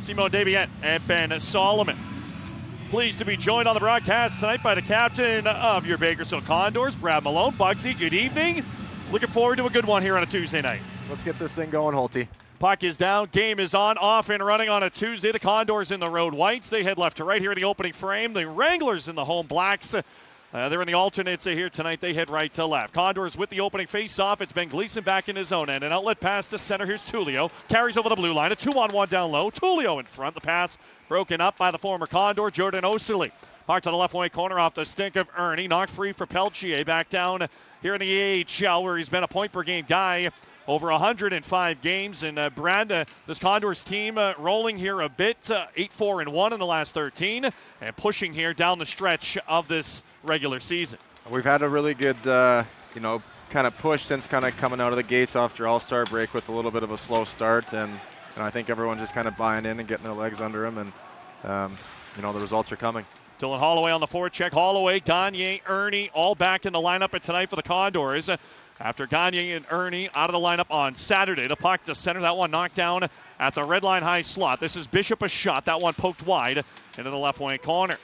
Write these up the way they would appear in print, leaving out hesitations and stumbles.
Simon Debian and Ben Solomon. Pleased to be joined on the broadcast tonight by the captain of your Bakersfield Condors, Brad Malone. Bugsy, good evening. Looking forward to a good one here on a Tuesday night. Let's get this thing going, Holty. Puck is down, game is on, off and running on a Tuesday. The Condors in the road whites. They head left to right here in the opening frame. The Wranglers in the home blacks. They're in the alternates here tonight. They head right to left. Condors with the opening face-off. It's Ben Gleason back in his own end. An outlet pass to center. Here's Tullio. Carries over the blue line. A 2-on-1 down low. Tullio in front. The pass broken up by the former Condor, Jordan Osterley. Puck to the left wing corner off the stink of Ernie. Knocked free for Peltier. Back down here in the AHL where he's been a point-per-game guy over 105 games. And Brad, this Condors team rolling here a bit, 8-4-1 in the last 13, and pushing here down the stretch of this regular season. We've had a really good, kind of push since kind of coming out of the gates after All-Star break with a little bit of a slow start, and I think everyone's just kind of buying in and getting their legs under them, and the results are coming. Dylan Holloway on the forecheck. Holloway, Gagne, Ernie, all back in the lineup tonight for the Condors. After Gagne and Ernie out of the lineup on Saturday. The puck to center. That one knocked down at the red line high slot. This is Bishop a shot. That one poked wide into the left wing corner.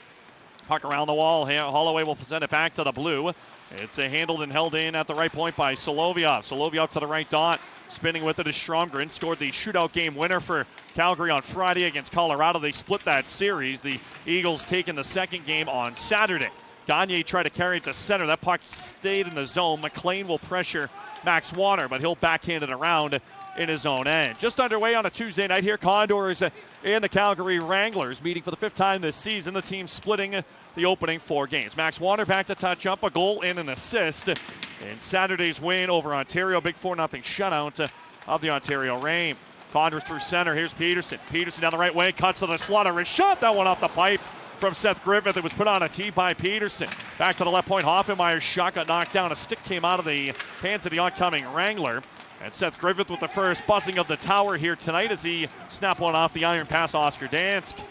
Puck around the wall. Holloway will present it back to the blue. It's handled and held in at the right point by Solovyov. Solovyov to the right dot. Spinning with it is Stromgren. Scored the shootout game winner for Calgary on Friday against Colorado. They split that series. The Eagles taking the second game on Saturday. Gagne tried to carry it to center. That puck stayed in the zone. McLean will pressure Max Warner, but he'll backhand it around in his own end. Just underway on a Tuesday night here. Condors and the Calgary Wranglers meeting for the fifth time this season. The team splitting the opening 4 games. Max Warner back to touch up, a goal and an assist in Saturday's win over Ontario. Big 4-0 shutout of the Ontario Reign. Condors through center. Here's Peterson. Peterson down the right wing, cuts to the slot. A shot. That one off the pipe from Seth Griffith. It was put on a tee by Peterson. Back to the left point. Hoffenmeier's shot got knocked down. A stick came out of the hands of the oncoming Wrangler. And Seth Griffith with the first buzzing of the tower here tonight as he snapped one off the iron pass, Oscar Dansk.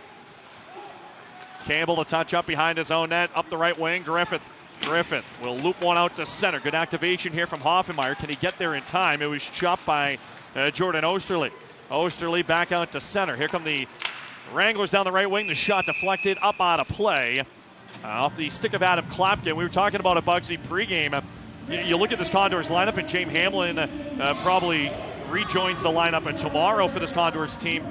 Campbell to touch up behind his own net. Up the right wing. Griffith will loop one out to center. Good activation here from Hoffenmeier. Can he get there in time? It was chopped by Jordan Osterley. Osterley back out to center. Here come the Wranglers down the right wing. The shot deflected up out of play. Off the stick of Adam Klapkin. We were talking about a Bugsy pregame. You look at this Condors lineup, and James Hamlin probably rejoins the lineup tomorrow for this Condors team.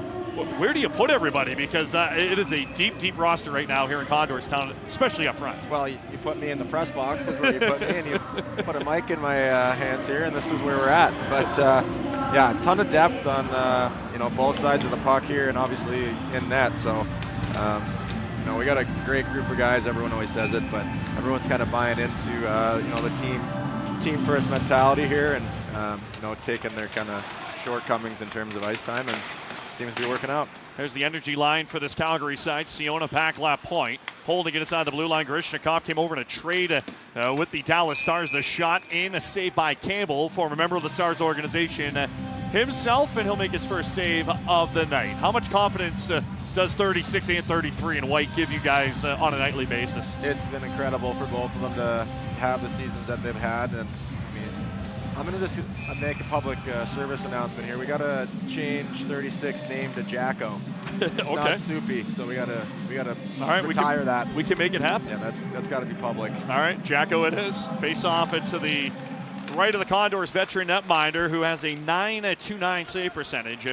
Where do you put everybody? Because it is a deep, deep roster right now here in Condors Town, especially up front. Well, you put me in the press box. Is where you put me, and you put a mic in my hands here, and this is where we're at. But a ton of depth on both sides of the puck here, and obviously in net. So we got a great group of guys. Everyone always says it, but everyone's kind of buying into the team first mentality here, and taking their kind of shortcomings in terms of ice time, and seems to be working out. There's the energy line for this Calgary side. Siona back lap point. Holding it inside the blue line. Grishnikov came over to trade with the Dallas Stars. The shot in, a save by Campbell, former member of the Stars organization himself, and he'll make his first save of the night. How much confidence does 36 and 33 in white give you guys on a nightly basis? It's been incredible for both of them to have the seasons that they've had, and I'm going to just make a public service announcement here. We got to change 36 name to Jacko. It's okay. Not Soupy, so we got to retire that. We can make it happen. Yeah, that's got to be public. All right, Jacko it is. Face off it to the right of the Condors veteran netminder, who has a .929 save percentage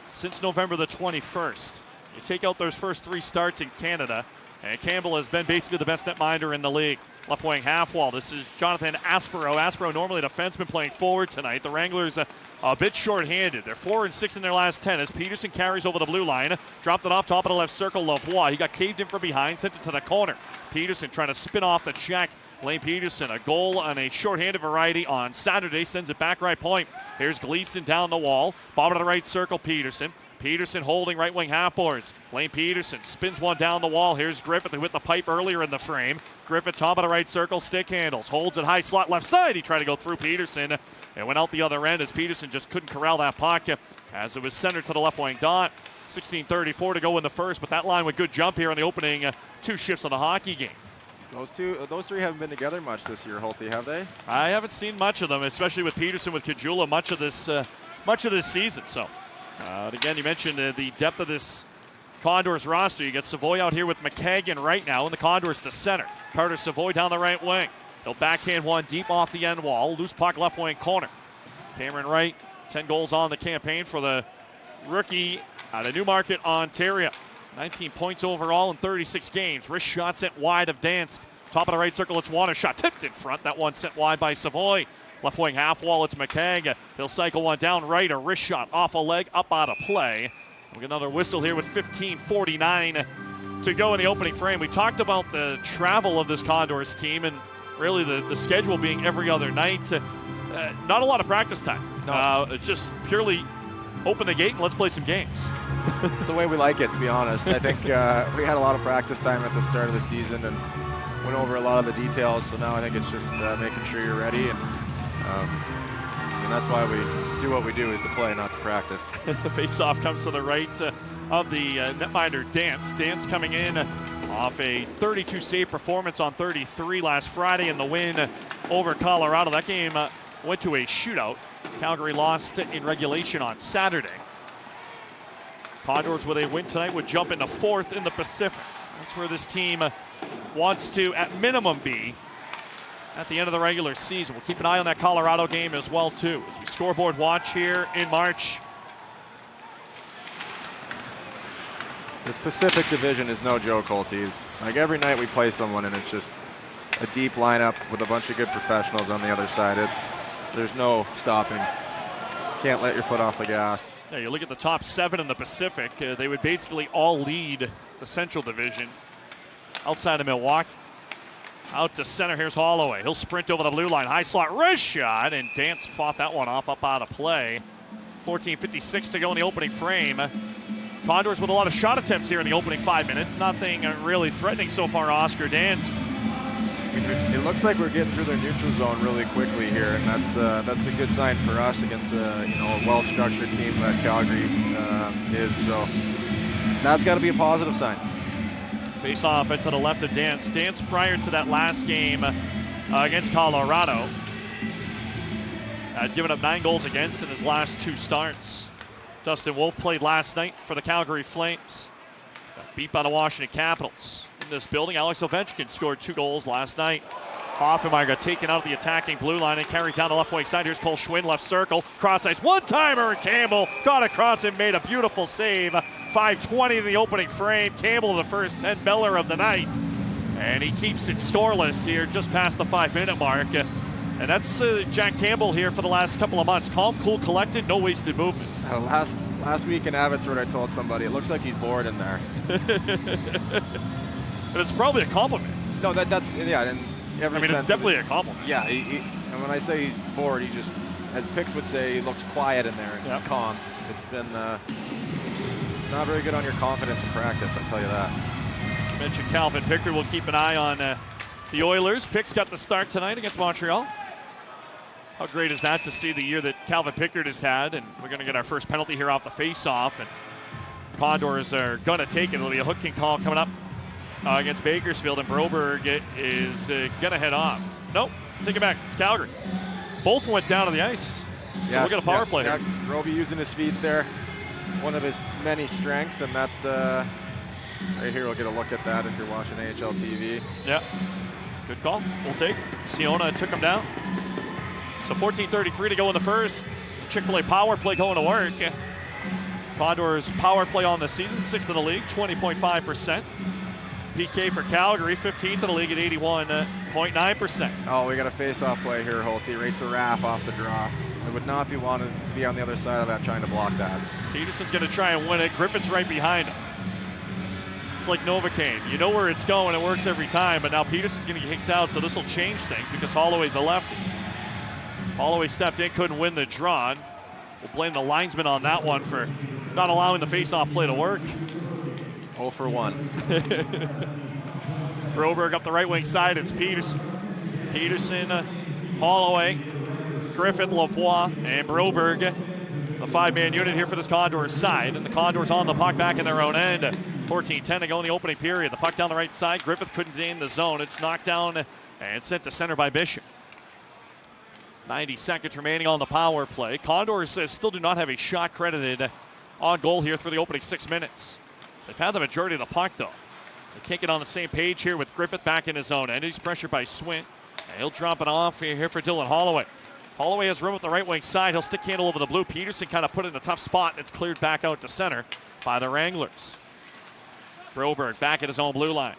since November the 21st. You take out those first 3 starts in Canada, and Campbell has been basically the best netminder in the league. Left wing half wall. This is Jonathan Aspero. Aspero normally a defenseman playing forward tonight. The Wranglers a bit short-handed. They're 4-6 in their last 10 as Peterson carries over the blue line. Dropped it off top of the left circle. Lavoie. He got caved in from behind. Sent it to the corner. Peterson trying to spin off the check. Lane Peterson, a goal on a short-handed variety on Saturday. Sends it back right point. Here's Gleason down the wall. Bottom of the right circle, Peterson. Peterson holding right wing half boards. Lane Peterson spins one down the wall. Here's Griffith who hit the pipe earlier in the frame. Griffith top of the right circle, stick handles. Holds it high slot left side. He tried to go through Peterson. It went out the other end as Peterson just couldn't corral that puck as it was centered to the left wing dot. 16:34 to go in the first, but that line with good jump here on the opening 2 shifts on the hockey game. Those three haven't been together much this year, Holty, have they? I haven't seen much of them, especially with Peterson with Kajula much of this season. So, again, you mentioned the depth of this Condors roster, you get Savoy out here with McKagan right now, and the Condors to center. Carter Savoy down the right wing. He'll backhand one deep off the end wall. Loose puck left wing corner. Cameron Wright, 10 goals on the campaign for the rookie out of Newmarket, Ontario. 19 points overall in 36 games. Wrist shot sent wide of Dansk. Top of the right circle, it's Warner. Shot tipped in front. That one sent wide by Savoy. Left wing half wall, it's McKagan. He'll cycle one down right. A wrist shot off a leg, up out of play. We'll get another whistle here with 15:49 to go in the opening frame. We talked about the travel of this Condors team and really the schedule being every other night. Not a lot of practice time. No. It's just purely open the gate and let's play some games. It's the way we like it, to be honest. I think we had a lot of practice time at the start of the season and went over a lot of the details. So now I think it's just making sure you're ready. And that's why we do what we do, is to play, not to practice. The face-off comes to the right of the netminder Dansk. Dansk coming in off a 32 save performance on 33 last Friday in the win over Colorado. That game went to a shootout. Calgary lost in regulation on Saturday. Condors, with a win tonight, would jump into 4th in the Pacific. That's where this team wants to, at minimum, be at the end of the regular season. We'll keep an eye on that Colorado game as well, too, as we scoreboard watch here in March. This Pacific Division is no joke, Holty. Like, every night we play someone, and it's just a deep lineup with a bunch of good professionals on the other side. There's no stopping. Can't let your foot off the gas. Yeah, you look at the top 7 in the Pacific, they would basically all lead the Central Division outside of Milwaukee. Out to center, here's Holloway. He'll sprint over the blue line. High slot wrist shot, and Dansk fought that one off up out of play. 14:56 to go in the opening frame. Condors with a lot of shot attempts here in the opening 5 minutes. Nothing really threatening so far, Oscar Dansk. It looks like we're getting through their neutral zone really quickly here, and that's a good sign for us against a well-structured team that Calgary is. So that's got to be a positive sign. Face off into the left of Dansk. Dansk, prior to that last game against Colorado, had given up 9 goals against in his last 2 starts. Dustin Wolf played last night for the Calgary Flames. Got beat by the Washington Capitals. In this building, Alex Ovechkin scored 2 goals last night. Hoffenheim got taken out of the attacking blue line and carried down the left wing side. Here's Cole Schwinn, left circle, cross ice, one-timer, and Campbell got across and made a beautiful save. 5:20 in the opening frame. Campbell, the first 10 beller of the night, and he keeps it scoreless here just past the 5-minute mark. And that's Jack Campbell here for the last couple of months. Calm, cool, collected, no wasted movement. Last week in Abbotsford, I told somebody it looks like he's bored in there. But it's probably a compliment. No, that's yeah. And it's definitely a compliment. Yeah, and when I say he's bored, he just, as Pix would say, he looks quiet in there and he's calm. It's been it's not very good on your confidence in practice, I'll tell you that. You mentioned Calvin Pickard. We'll keep an eye on the Oilers. Pix got the start tonight against Montreal. How great is that to see the year that Calvin Pickard has had? And we're going to get our first penalty here off the face-off. And Condors are going to take it. It'll be a hooking call coming up against Bakersfield. And Broberg is going to head off. Nope, take it back. It's Calgary. Both went down to the ice. So we'll get a power play here. Roby using his feet there. One of his many strengths. And that right here, we'll get a look at that if you're watching AHL TV. Yeah, good call. We'll take it. Siona took him down. So 14:33 to go in the first. Chick-fil-A power play going to work. Condors power play on the season, 6th in the league, 20.5%. PK for Calgary, 15th in the league at 81.9%. Oh, we got a face-off play here, Holty, right to Raff off the draw. I would not be wanting to be on the other side of that trying to block that. Peterson's going to try and win it. Griffin's right behind him. It's like Novocaine. You know where it's going. It works every time, but now Peterson's going to get kicked out, so this will change things because Holloway's a lefty. Holloway stepped in, couldn't win the draw. We'll blame the linesman on that one for not allowing the face-off play to work. 0 for 1. Broberg up the right wing side. It's Peterson. Peterson, Holloway, Griffith, Lavoie, and Broberg. A 5-man unit here for this Condors side. And the Condors on the puck back in their own end. 14:10 to go in the opening period. The puck down the right side. Griffith couldn't gain the zone. It's knocked down and sent to center by Bishop. 90 seconds remaining on the power play. Condors still do not have a shot credited on goal here for the opening 6 minutes. They've had the majority of the puck, though. They can't get on the same page here with Griffith back in his own end. He's pressured by Swint. And he'll drop it off here for Dylan Holloway. Holloway has room at the right wing side. He'll stick handle over the blue. Peterson kind of put it in a tough spot, and it's cleared back out to center by the Wranglers. Broberg back at his own blue line.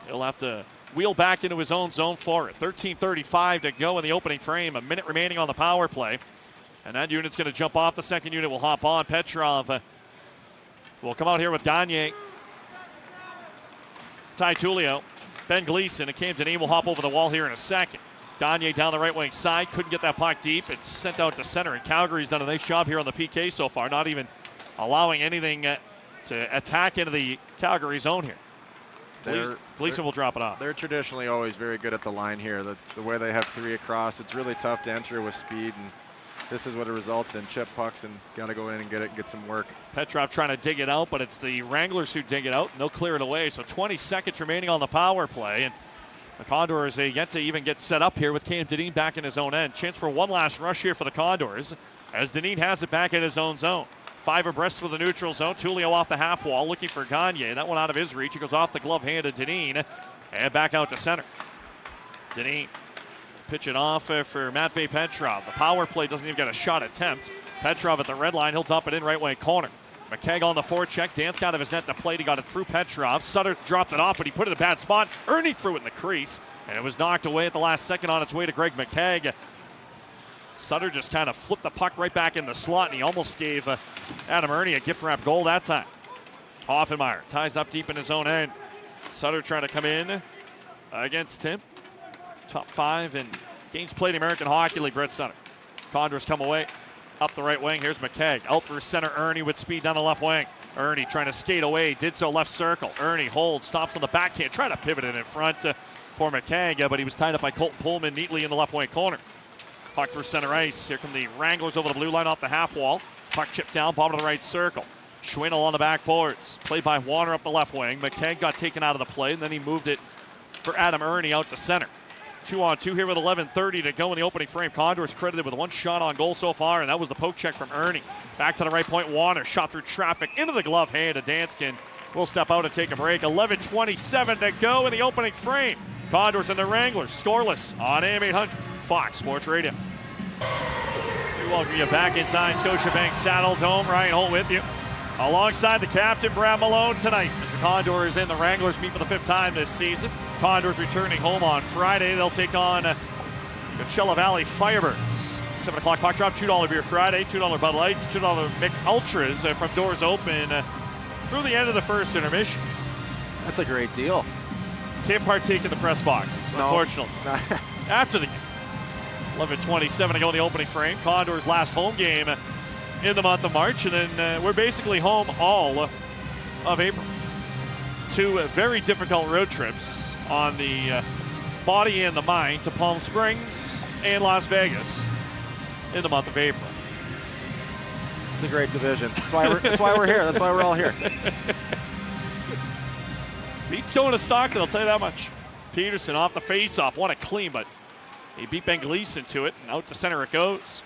He'll have to wheel back into his own zone for it. 13:35 to go in the opening frame. A minute remaining on the power play. And that unit's going to jump off. The second unit will hop on. Petrov will come out here with Gagne. Ty Tullio. Ben Gleason and Cam Dineen will hop over the wall here in a second. Gagne down the right wing side. Couldn't get that puck deep. It's sent out to center. And Calgary's done a nice job here on the PK so far. Not even allowing anything to attack into the Calgary zone here. Gleason will drop it off. They're traditionally always very good at the line here. The way they have three across, it's really tough to enter with speed, and this is what it results in. Chip pucks and got to go in and get it and get some work. Petrov trying to dig it out, but it's the Wranglers who dig it out, and they'll clear it away. So 20 seconds remaining on the power play, and the Condors yet to even get set up here with Cam Dineen back in his own end. Chance for one last rush here for the Condors as Dineen has it back in his own zone. 5 abreast for the neutral zone. Tullio off the half wall looking for Gagne. That one out of his reach. He goes off the glove hand of Dineen and back out to center. Dineen pitch it off for Matvei Petrov. The power play doesn't even get a shot attempt. Petrov at the red line. He'll dump it in right wing corner. McKegg on the forecheck. Danced out of his net to plate. He got it through Petrov. Sutter dropped it off, but he put it in a bad spot. Ernie threw it in the crease, and it was knocked away at the last second on its way to Greg McKegg. Sutter just kind of flipped the puck right back in the slot, and he almost gave Adam Ernie a gift-wrap goal that time. Hoffenmeyer ties up deep in his own end. Sutter trying to come in against him. Top 5 in games played in American Hockey League, Brett Sutter. Condors come away. Up the right wing, here's McKegg. Out through center, Ernie with speed down the left wing. Ernie trying to skate away, did so left circle. Ernie holds, stops on the backhand, trying to pivot it in front for McKegg, but he was tied up by Colton Pullman neatly in the left wing corner. Puck through center ice. Here come the Wranglers over the blue line off the half wall. Puck chipped down, bottom of the right circle. Schwindel on the back boards. Played by Warner up the left wing. McKegg got taken out of the play, and then he moved it for Adam Ernie out to center. 2-on-2 here with 11:30 to go in the opening frame. Condors credited with one shot on goal so far, and that was the poke check from Ernie. Back to the right point, Warner shot through traffic into the glove hand of Danskin. We'll step out and take a break. 11:27 to go in the opening frame. Condors and the Wranglers scoreless on AM 800 Fox Sports Radio. We welcome you back inside Scotiabank Saddle Dome. Ryan Holt with you, alongside the captain Brad Malone tonight as the Condors and the Wranglers meet for the 5th time this season. Condors returning home on Friday. They'll take on Coachella Valley Firebirds. 7 o'clock puck drop, $2 beer Friday, $2 Bud Lights, $2 Mick Ultras from doors open through the end of the first intermission. That's a great deal. Can't partake in the press box, unfortunately. After the game. 11:27 to go in the opening frame. Condors' last home game in the month of March, and then we're basically home all of April. 2 very difficult road trips on the body and the mind to Palm Springs and Las Vegas in the month of April. It's a great division. That's why we're here. That's why we're all here. Beats going to Stockton, I'll tell you that much. Peterson off the face-off. What a clean, but he beat Ben Gleason to it, and out to center it goes.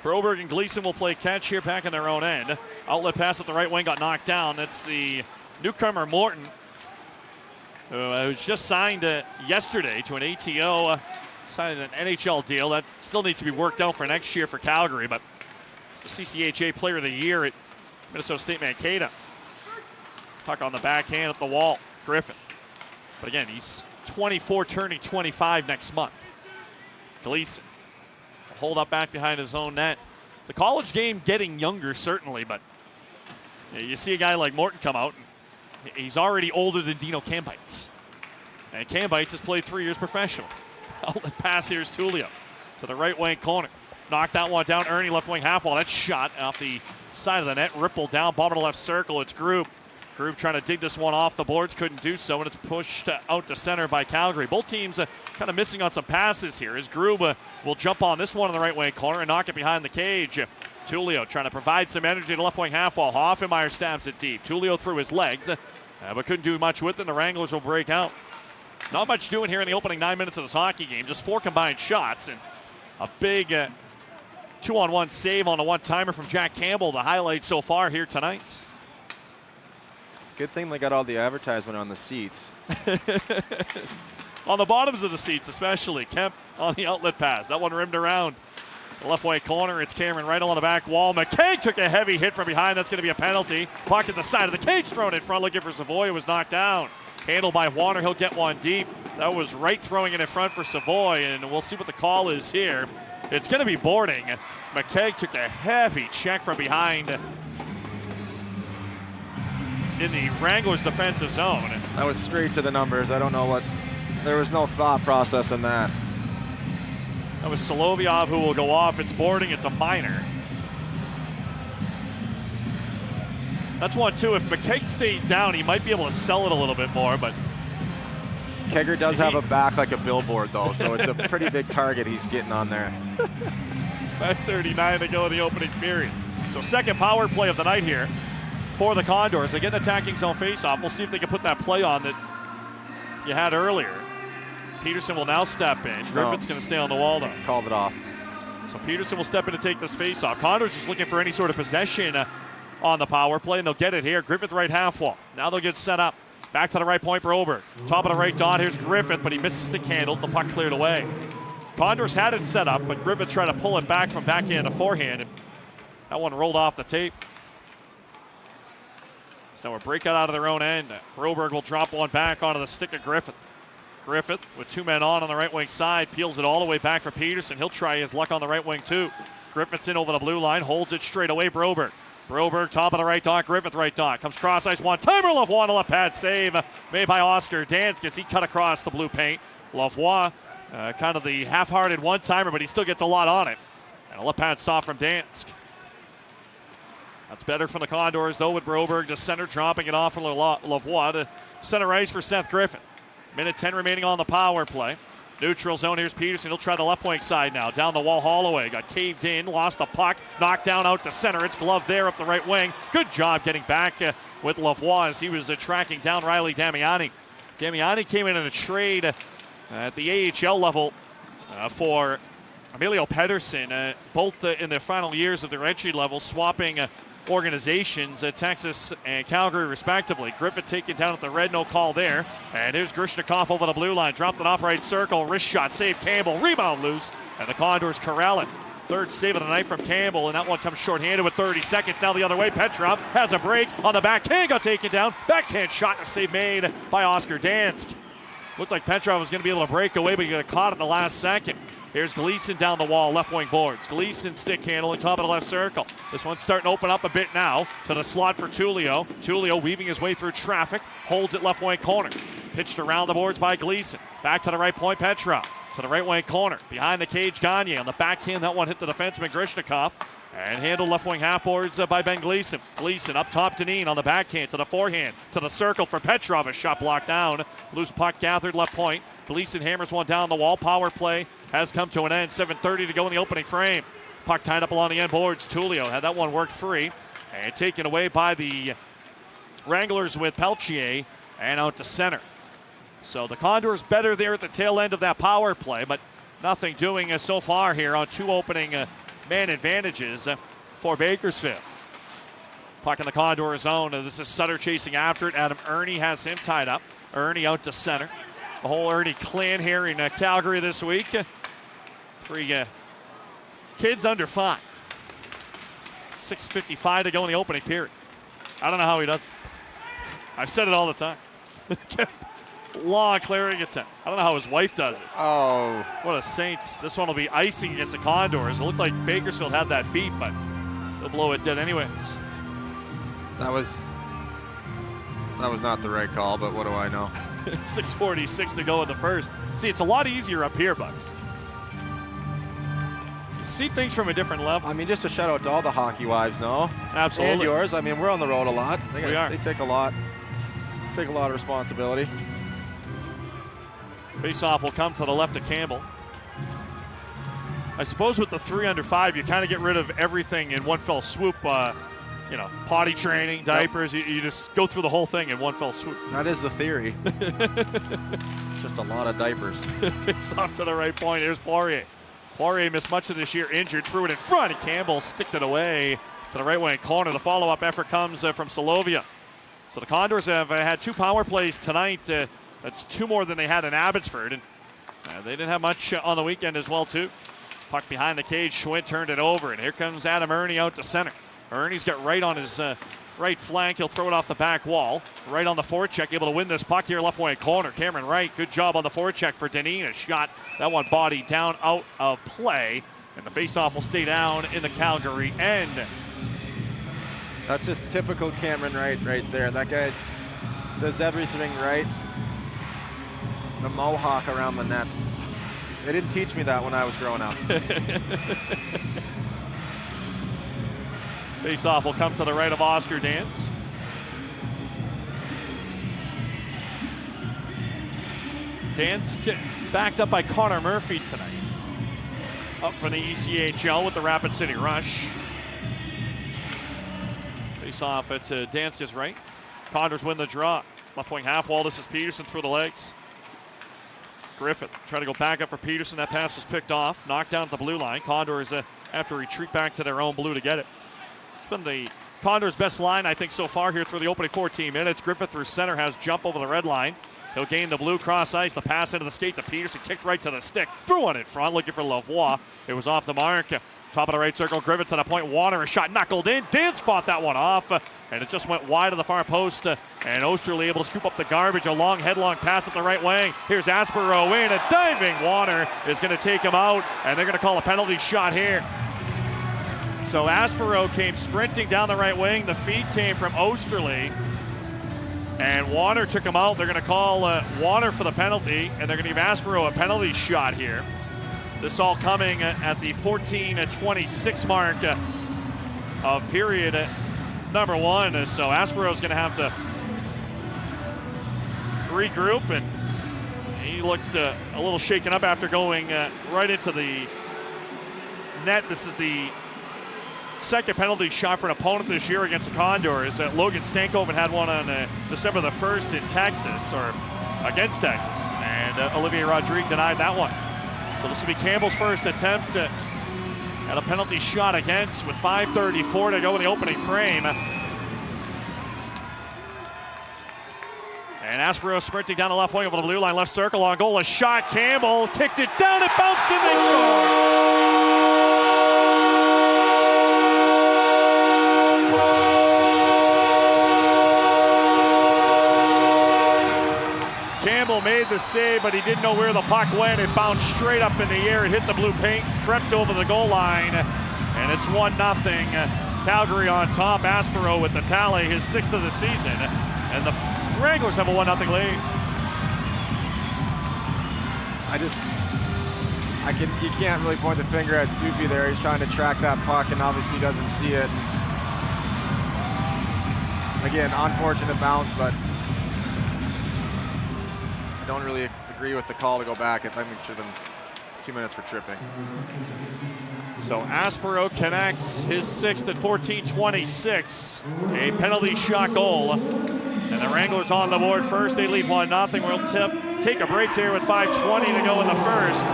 Broberg and Gleason will play catch here back in their own end. Outlet pass at the right wing got knocked down. That's the newcomer Morton, who was just signed yesterday to an ATO, signed an NHL deal. That still needs to be worked out for next year for Calgary, but it's the CCHA Player of the Year at Minnesota State Mankato. Puck on the backhand at the wall. Griffin. But again, he's 24, turning 25 next month. Gleason. Hold up back behind his own net. The college game getting younger, certainly, but you see a guy like Morton come out, and he's already older than Dino Cambites. And Cambites has played 3 years professional. Outlet pass, here's Tullio to the right wing corner. Knocked that one down. Ernie left wing half wall. That shot off the side of the net. Ripple down, bottom of the left circle. It's Grube. Grube trying to dig this one off the boards. Couldn't do so, and it's pushed out to center by Calgary. Both teams kind of missing on some passes here as Grube will jump on this one in the right wing corner and knock it behind the cage. Tullio trying to provide some energy to left wing half wall. Hoffenmeyer stabs it deep. Tullio through his legs, but couldn't do much with it, and the Wranglers will break out. Not much doing here in the opening 9 minutes of this hockey game. Just 4 combined shots and a big 2-on-1 save on a one-timer from Jack Campbell. The highlight so far here tonight. Good thing they got all the advertisement on the seats. On the bottoms of the seats especially. Kemp on the outlet pass. That one rimmed around. The left wing corner, it's Cameron right on the back wall. McKay took a heavy hit from behind. That's going to be a penalty. Puck at the side of the cage, thrown in front, looking for Savoy. It was knocked down. Handled by Warner. He'll get one deep. That was right throwing it in front for Savoy, and we'll see what the call is here. It's going to be boarding. McKay took a heavy check from behind in the Wranglers defensive zone. That was straight to the numbers. I don't know what. There was no thought process in that. That was Solovyov who will go off. It's boarding. It's a minor. That's one, too. If McKay stays down, he might be able to sell it a little bit more, but Kegger does have a back like a billboard, though, so it's a pretty big target he's getting on there. 5:39 to go in the opening period. So second power play of the night here for the Condors. They get an attacking zone faceoff. We'll see if they can put that play on that you had earlier. Peterson will now step in. Griffith's going to stay on the wall, though. Called it off. So Peterson will step in to take this faceoff. Condors just looking for any sort of possession on the power play, and they'll get it here. Griffith right half wall. Now they'll get set up. Back to the right point, Broberg. Top of the right dot, here's Griffith, but he misses the handle. The puck cleared away. Condors had it set up, but Griffith tried to pull it back from backhand to forehand, and that one rolled off the tape. So now a breakout out of their own end. Broberg will drop one back onto the stick of Griffith. Griffith with two men on the right wing side, peels it all the way back for Peterson. He'll try his luck on the right wing too. Griffith's in over the blue line, holds it straight away. Broberg, top of the right dot, Griffith right dot. Comes cross ice, one-timer, Lavoie, a left pad save made by Oscar Dansk as he cut across the blue paint. Lavoie, kind of the half-hearted one-timer, but he still gets a lot on it. And a left pad stop from Dansk. That's better from the Condors, though, with Broberg to center, dropping it off for Lavoie to center ice for Seth Griffith. Minute 10 remaining on the power play. Neutral zone, here's Peterson. He'll try the left wing side now. Down the wall, Holloway. Got caved in, lost the puck. Knocked down out to center. It's glove there up the right wing. Good job getting back with Lavoie as he was tracking down Riley Damiani. Damiani came in a trade at the AHL level for Emilio Pedersen. Both in their final years of their entry level, swapping organizations, Texas and Calgary respectively. Griffith taken down at the red, no call there. And here's Grishnikov over the blue line, dropped it off right circle, wrist shot, save Campbell, rebound loose, and the Condors corral it. Third save of the night from Campbell, and that one comes shorthanded with 30 seconds. Now the other way, Petrov has a break on the backhand, got taken down. Backhand shot, and a save made by Oscar Dansk. Looked like Petrov was going to be able to break away, but he got caught at the last second. Here's Gleason down the wall, left wing boards. Gleason stick handling, top of the left circle. This one's starting to open up a bit now to the slot for Tullio. Tullio weaving his way through traffic, holds it left wing corner. Pitched around the boards by Gleason. Back to the right point, Petrov. To the right wing corner. Behind the cage, Gagne. On the backhand, that one hit the defenseman Grishnikov. And handled left wing half boards by Ben Gleason. Gleason up top to Neen on the backhand, to the forehand, to the circle for Petrov. A shot blocked down. Loose puck gathered left point. Gleason hammers one down the wall. Power play has come to an end. 7:30 to go in the opening frame. Puck tied up along the end boards. Tullio had that one worked free. And taken away by the Wranglers with Peltier and out to center. So the Condors better there at the tail end of that power play, but nothing doing so far here on two opening man advantages for Bakersfield. Puck in the Condor zone. This is Sutter chasing after it. Adam Ernie has him tied up. Ernie out to center. The whole Ernie clan here in Calgary this week. Three kids under 5. 6:55 to go in the opening period. I don't know how he does it. I've said it all the time. Long clearing attempt. I don't know how his wife does it. Oh. What a saint. This one will be icing against the Condors. It looked like Bakersfield had that beat, but they'll blow it dead anyways. That was not the right call, but what do I know? 6:46 to go in the first. See, it's a lot easier up here, Bucks. You see things from a different level. I mean, just a shout out to all the hockey wives, no? Absolutely. And yours. I mean, we're on the road a lot. We are. They take a lot of responsibility. Face-off will come to the left of Campbell. I suppose with the 3 under 5, you kind of get rid of everything in one fell swoop. Potty training, diapers. You just go through the whole thing in one fell swoop. That is the theory. Just a lot of diapers. Face-off to the right point. Here's Poirier. Poirier missed much of this year, injured. Threw it in front, and Campbell sticked it away to the right wing corner. The follow-up effort comes from Solovyov. So the Condors have had 2 power plays tonight. That's 2 more than they had in Abbotsford. And they didn't have much on the weekend as well, too. Puck behind the cage. Schwinn turned it over. And here comes Adam Ernie out to center. Ernie's got right on his right flank. He'll throw it off the back wall. Right on the forecheck. Able to win this puck here left wing corner. Cameron Wright. Good job on the forecheck for Deneen. A shot. That one body down out of play. And the faceoff will stay down in the Calgary end. That's just typical Cameron Wright right there. That guy does everything right. The mohawk around the net. They didn't teach me that when I was growing up. Faceoff will come to the right of Oscar Dance. Dance backed up by Connor Murphy tonight. Up from the ECHL with the Rapid City Rush. Face off at Danska's right. Condors win the draw. Left wing half wall. This is Peterson through the legs. Griffith trying to go back up for Peterson. That pass was picked off. Knocked down at the blue line. Condors have to retreat back to their own blue to get it. It's been the Condors' best line, I think, so far here through the opening 14 minutes. Griffith through center has jump over the red line. He'll gain the blue cross ice. The pass into the skates of Peterson. Kicked right to the stick. Threw one in front. Looking for Lavoie. It was off the mark. Top of the right circle. Griffith to the point. Warner. A shot knuckled in. Dance fought that one off. And it just went wide of the far post. And Osterley able to scoop up the garbage. A long headlong pass up the right wing. Here's Aspero in. A diving Warner is going to take him out. And they're going to call a penalty shot here. So Aspero came sprinting down the right wing. The feed came from Osterley. And Warner took him out. They're going to call Warner for the penalty, and they're going to give Aspero a penalty shot here. This all coming at the 14:26 mark of period number 1. So Aspero's going to have to regroup, and he looked a little shaken up after going right into the net. This is the second penalty shot for an opponent this year against the Condors. Logan Stankoven had one on December the 1st in Texas, or against Texas, and Olivier Rodrigue denied that one. So this will be Campbell's first attempt at a penalty shot against, with 5:34 to go in the opening frame. And Aspero sprinting down the left wing over the blue line, left circle, on goal, a shot. Campbell kicked it down, it bounced in, they score! Campbell made the save, but he didn't know where the puck went. It bounced straight up in the air. It hit the blue paint, crept over the goal line, and it's 1-0. Calgary on top. Aspero with the tally, his 6th of the season, and the Wranglers have a 1-0 lead. You can't really point the finger at Soupy there. He's trying to track that puck and obviously doesn't see it. Again, unfortunate bounce, but I don't really agree with the call to go back. I think we should have been 2 minutes for tripping. So Aspero connects his 6th at 14:26. A penalty shot goal. And the Wranglers on the board first. They lead 1-0. We'll take a break there with 5:20 to go in the first.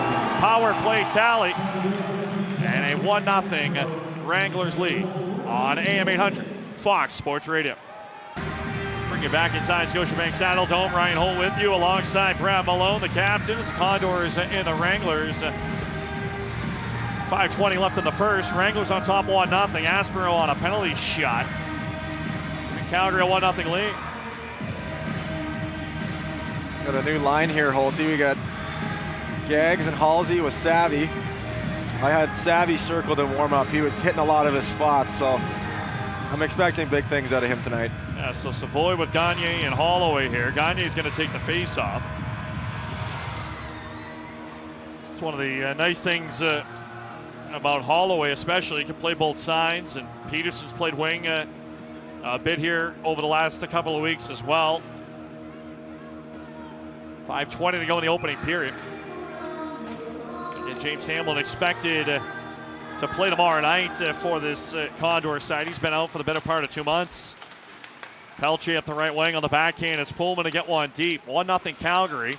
Power play tally. And a 1-0 Wranglers lead on AM 800 Fox Sports Radio. Bring you back inside Scotiabank Saddle Dome. Ryan Holt with you alongside Brad Malone, the captains, Condors and the Wranglers. 5:20 left in the first. Wranglers on top 1-0. Aspero on a penalty shot. And Calgary a 1-0 lead. Got a new line here, Holty. We got Gags and Halsey with Savvy. I had Savvy circled in warm-up. He was hitting a lot of his spots, so I'm expecting big things out of him tonight. Yeah, so Savoy with Gagne and Holloway here. Gagne's going to take the face-off. It's one of the nice things about Holloway, especially. He can play both sides, and Peterson's played wing a bit here over the last couple of weeks as well. 5:20 to go in the opening period. And James Hamlin expected to play tomorrow night for this Condor side. He's been out for the better part of 2 months. Pelche up the right wing on the backhand. It's Pullman to get one deep. 1-0 Calgary.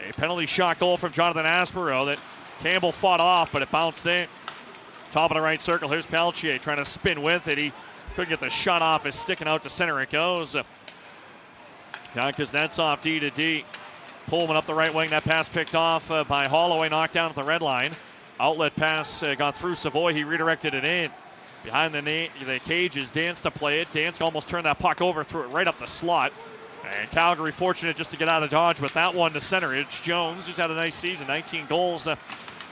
A penalty shot goal from Jonathan Aspero that Campbell fought off, but it bounced in. Top of the right circle. Here's Pelche trying to spin with it. He couldn't get the shot off. It's sticking out to center. It goes. Got Kuznetsov D to D. Pullman up the right wing. That pass picked off by Holloway, knocked down at the red line. Outlet pass got through Savoy. He redirected it in. Behind the cage is Dansk to play it. Dansk almost turned that puck over, threw it right up the slot. And Calgary fortunate just to get out of dodge with that one to center. It's Jones, who's had a nice season, 19 goals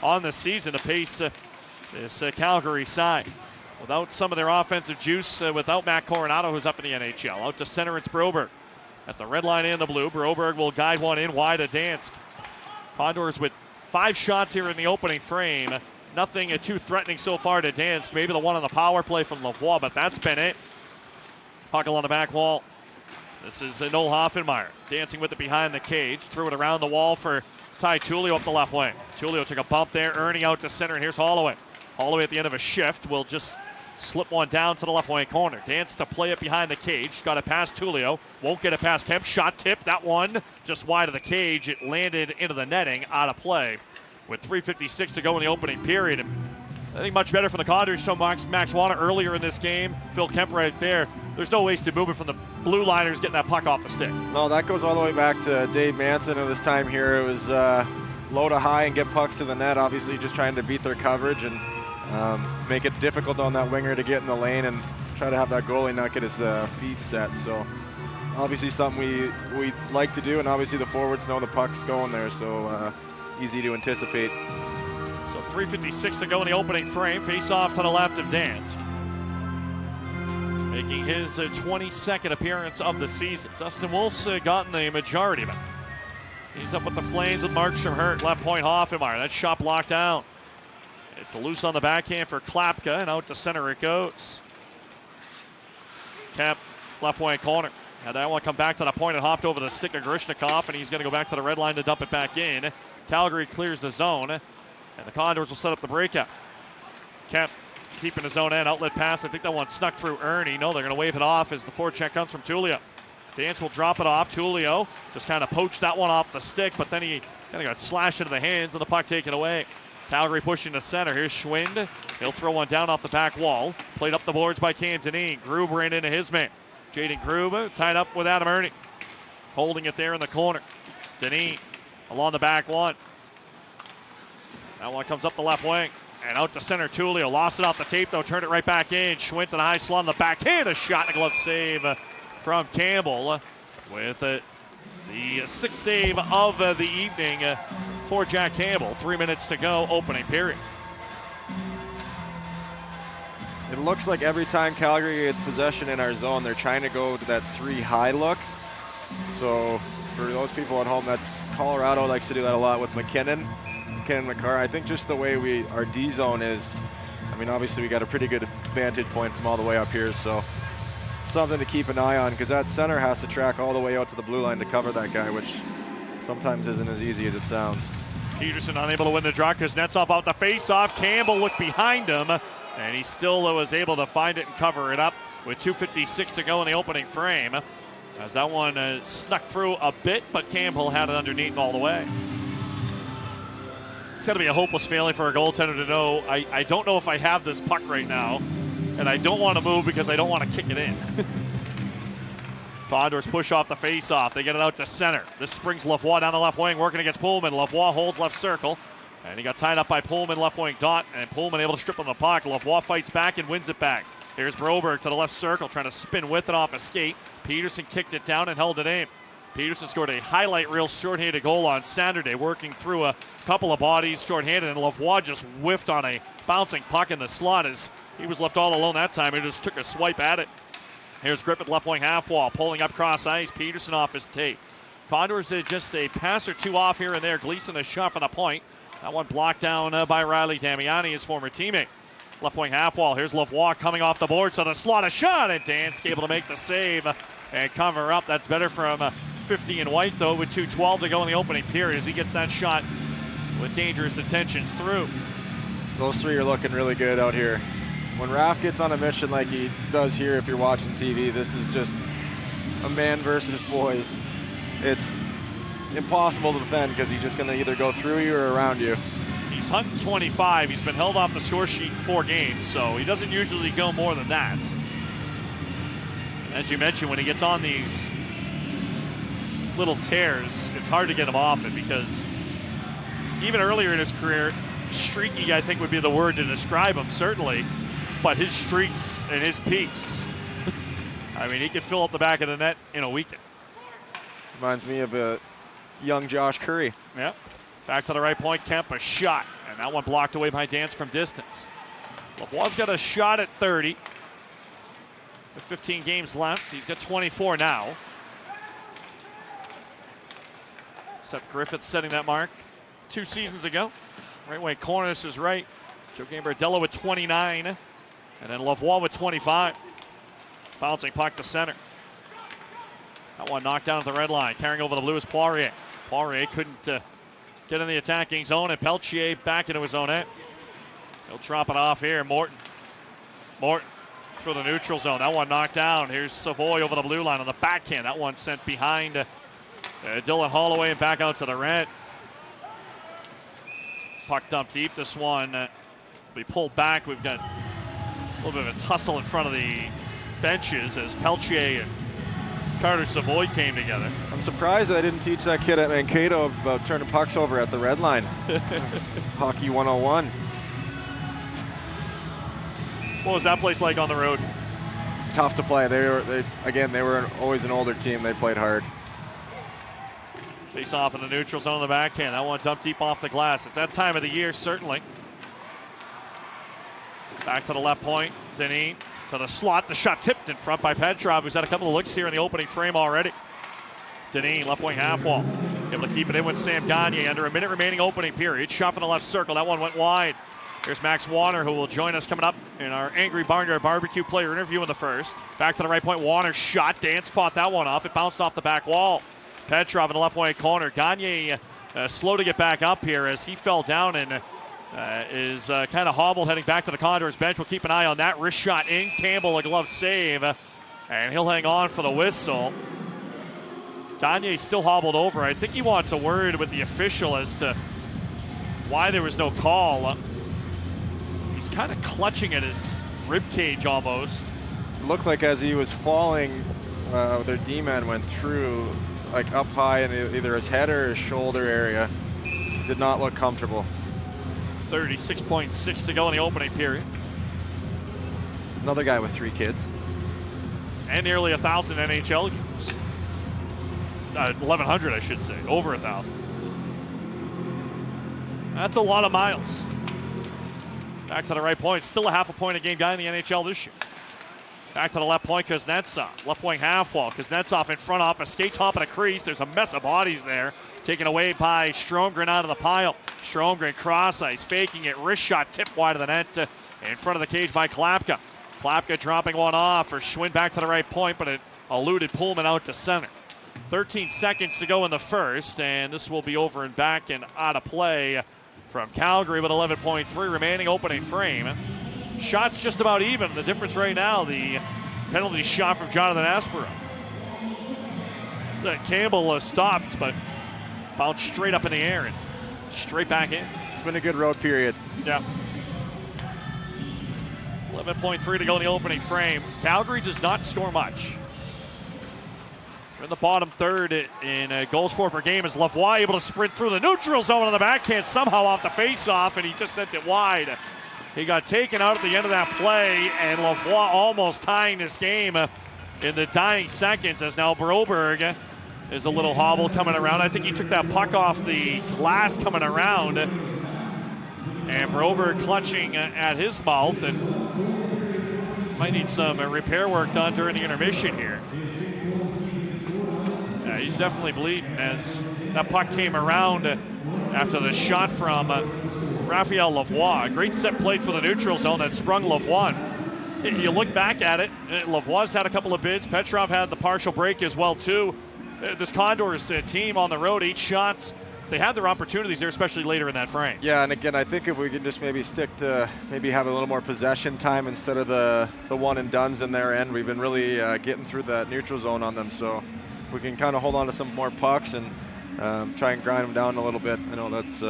on the season to pace this Calgary side. Without some of their offensive juice, without Matt Coronado, who's up in the NHL. Out to center, it's Broberg. At the red line and the blue, Broberg will guide one in wide to Dansk. Condors with 5 shots here in the opening frame. Nothing too threatening so far to Dansk. Maybe the one on the power play from Lavoie, but that's been it. Puck on the back wall. This is Noel Hoffenmeyer dancing with it behind the cage. Threw it around the wall for Ty Tullio up the left wing. Tullio took a bump there, Ernie out to center, and here's Holloway. Holloway at the end of a shift will just slip one down to the left wing corner. Dansk to play it behind the cage. Got it past Tullio. Won't get it past Kemp. Shot tip. That one just wide of the cage. It landed into the netting, out of play. With 3:56 to go in the opening period. I think much better from the Condors. So Max Wanna earlier in this game. Phil Kemp right there. There's no wasted movement from the blue liners getting that puck off the stick. No, that goes all the way back to Dave Manson of this time here. It was low to high and get pucks to the net. Obviously just trying to beat their coverage and make it difficult on that winger to get in the lane and try to have that goalie not get his feet set. So obviously something we like to do, and obviously the forwards know the puck's going there, so easy to anticipate. So 3:56 to go in the opening frame. Face off to the left of Dansk. Making his 22nd appearance of the season. Dustin Wolf's gotten the majority of it. He's up with the Flames with Markstrom hurt. Left point Hoffenmeyer. That shot blocked down. It's loose on the backhand for Klapka, and out to center it goes. Kemp, left wing corner. Had that one come back to the point. It hopped over the stick of Grishnikov, and he's going to go back to the red line to dump it back in. Calgary clears the zone, and the Condors will set up the breakout. Kemp keeping his own end. Outlet pass. I think that one snuck through Ernie. No, they're going to wave it off as the forecheck comes from Tullio. Dansk will drop it off. Tullio just kind of poached that one off the stick, but then he kind of got slashed into the hands and the puck taken away. Calgary pushing to center. Here's Schwind. He'll throw one down off the back wall. Played up the boards by Cam Dineen. Grube ran into his man. Jaden Grube tied up with Adam Ernie. Holding it there in the corner. Dineen along the back one. That one comes up the left wing. And out to center, Tullio. Lost it off the tape, though. Turned it right back in. Schwind to the high slot on the backhand. A shot and a glove save from Campbell with the 6th save of the evening for Jack Campbell. 3 minutes to go, opening period. It looks like every time Calgary gets possession in our zone, they're trying to go to that 3 high look. So for those people at home, that's Colorado likes to do that a lot with McKinnon McCarr. I think just the way our D zone is, I mean, obviously we got a pretty good vantage point from all the way up here, so something to keep an eye on, because that center has to track all the way out to the blue line to cover that guy, which sometimes isn't as easy as it sounds. Peterson unable to win the draw. Kuznetsov out the face-off. Campbell looked behind him, and he still was able to find it and cover it up with 2:56 to go in the opening frame. As that one snuck through a bit, but Campbell had it underneath all the way. It's got to be a hopeless feeling for a goaltender to know, I don't know if I have this puck right now, and I don't want to move because I don't want to kick it in. Condors push off the face-off. They get it out to center. This springs Lavoie down the left wing, working against Pullman. Lavoie holds left circle, and he got tied up by Pullman left wing dot, and Pullman able to strip on the puck. Lavoie fights back and wins it back. Here's Broberg to the left circle, trying to spin with it off a skate. Peterson kicked it down and held it in. Peterson scored a highlight reel shorthanded goal on Saturday, working through a couple of bodies shorthanded, and Lavoie just whiffed on a bouncing puck in the slot as he was left all alone that time. He just took a swipe at it. Here's Griffith left wing half wall, pulling up cross ice. Peterson off his tape. Condors just a pass or two off here and there. Gleason a shot from the point. That one blocked down by Riley Damiani, his former teammate. Left wing half wall. Here's Lavoie coming off the board, so the slot a shot, and Dansk able to make the save and cover up. That's better from 50 and White, though, with 2:12 to go in the opening period as he gets that shot with dangerous intentions through. Those 3 are looking really good out here. When Raf gets on a mission like he does here, if you're watching TV, this is just a man versus boys. It's impossible to defend because he's just going to either go through you or around you. He's hunting 25. He's been held off the score sheet 4 games, so he doesn't usually go more than that. As you mentioned, when he gets on these little tears, it's hard to get him off it, because even earlier in his career, streaky I think would be the word to describe him, certainly, but his streaks and his peaks, I mean, he could fill up the back of the net in a weekend. Reminds me of a young Josh Curry. Yeah. Back to the right point, Kemp, a shot, and that one blocked away by Dance from distance. Lavoie's got a shot at 30. With 15 games left, he's got 24 now. Seth Griffith setting that mark 2 seasons ago. Right wing corner, this is right. Joe Gambardello with 29, and then Lavoie with 25. Bouncing puck to center. That one knocked down at the red line, carrying over the blue is Poirier. Poirier couldn't get in the attacking zone, and Peltier back into his own end. He'll drop it off here. Morton through the neutral zone. That one knocked down. Here's Savoy over the blue line on the backhand. That one sent behind Dylan Holloway and back out to the red. Puck dumped deep. This one will be pulled back. We've got a little bit of a tussle in front of the benches as Peltier and Carter Savoy came together. I'm surprised that I didn't teach that kid at Mankato about turning pucks over at the red line. Hockey 101. What was that place like on the road? Tough to play. They were always an older team. They played hard. Face off in the neutral zone on the backhand. That one dumped deep off the glass. It's that time of the year, certainly. Back to the left point. Denis to the slot. The shot tipped in front by Petrov, who's had a couple of looks here in the opening frame already. Denis, left wing half wall. Able to keep it in with Sam Gagner under a minute remaining opening period. Shot from the left circle. That one went wide. Here's Max Warner, who will join us coming up in our Angry Barnyard Barbecue player interview in the first. Back to the right point. Warner shot. Dance fought that one off. It bounced off the back wall. Petrov in the left wing corner. Gagner slow to get back up here as he fell down and is kind of hobbled heading back to the Condors bench. We'll keep an eye on that. Wrist shot in. Campbell, a glove save. And he'll hang on for the whistle. Gagner still hobbled over. I think he wants a word with the official as to why there was no call. He's kind of clutching at his rib cage almost. It looked like as he was falling, their D-man went through, like up high in either his head or his shoulder area. Did not look comfortable. 36.6 to go in the opening period. Another guy with 3 kids. And nearly 1,000 NHL games. 1,100, I should say. Over 1,000. That's a lot of miles. Back to the right point. Still a half a point a game guy in the NHL this year. Back to the left point, Kuznetsov. Left wing half wall. Kuznetsov in front off a skate top and a crease. There's a mess of bodies there. Taken away by Stromgren out of the pile. Stromgren cross ice, faking it. Wrist shot tipped wide of the net in front of the cage by Klapka. Klapka dropping one off for Schwinn back to the right point, but it eluded Pullman out to center. 13 seconds to go in the first, and this will be over and back and out of play from Calgary with 11.3 remaining opening frame. Shots just about even. The difference right now, the penalty shot from Jonathan Aspero. Campbell stopped, but bounced straight up in the air and straight back in. It's been a good road period. Yeah. 11.3 to go in the opening frame. Calgary does not score much. They're in the bottom third in goals for per game as Lavoie able to sprint through the neutral zone on the backhand, somehow off the faceoff, and he just sent it wide. He got taken out at the end of that play, and Lavoie almost tying this game in the dying seconds as now Broberg is a little hobbled coming around. I think he took that puck off the glass coming around, and Broberg clutching at his mouth, and might need some repair work done during the intermission here. Yeah, he's definitely bleeding as that puck came around after the shot from Raphael Lavoie. Great set played for the neutral zone that sprung Lavoie. You look back at it, Lavoie's had a couple of bids. Petrov had the partial break as well too. This Condors team on the road, 8 shots. They had their opportunities there, especially later in that frame. Yeah, and again, I think if we can just maybe stick to maybe have a little more possession time instead of the one and dones in their end. We've been really getting through that neutral zone on them, so we can kind of hold on to some more pucks and try and grind them down a little bit. I know that's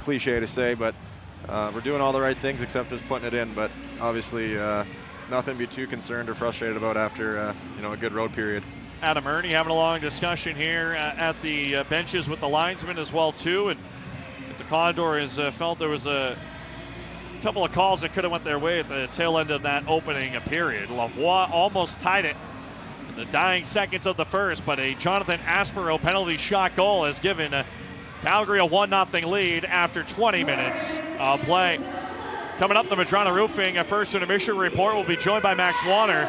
cliche to say, but we're doing all the right things except just putting it in. But obviously, nothing to be too concerned or frustrated about after a good road period. Adam Ernie having a long discussion here at the benches with the linesmen as well too, and the Condors felt there was a couple of calls that could have went their way at the tail end of that opening period. Lavoie almost tied it in the dying seconds of the first, but a Jonathan Aspero penalty shot goal has given Calgary a 1-0 lead after 20 minutes of play. Coming up, the Madrona Roofing First Intermission Report will be joined by Max Warner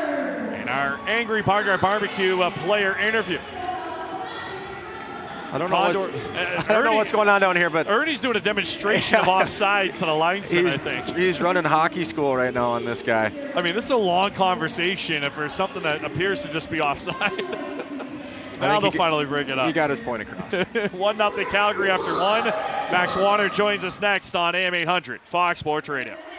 in our Angry Barnyard Barbecue player interview. I don't know what's going on down here, but Ernie's doing a demonstration of offside to the linesman, I think. He's running hockey school right now on this guy. I mean, this is a long conversation for something that appears to just be offside. Now they'll finally bring it up. He got his point across. 1-0 Calgary after one. Max Warner joins us next on AM 800, Fox Sports Radio.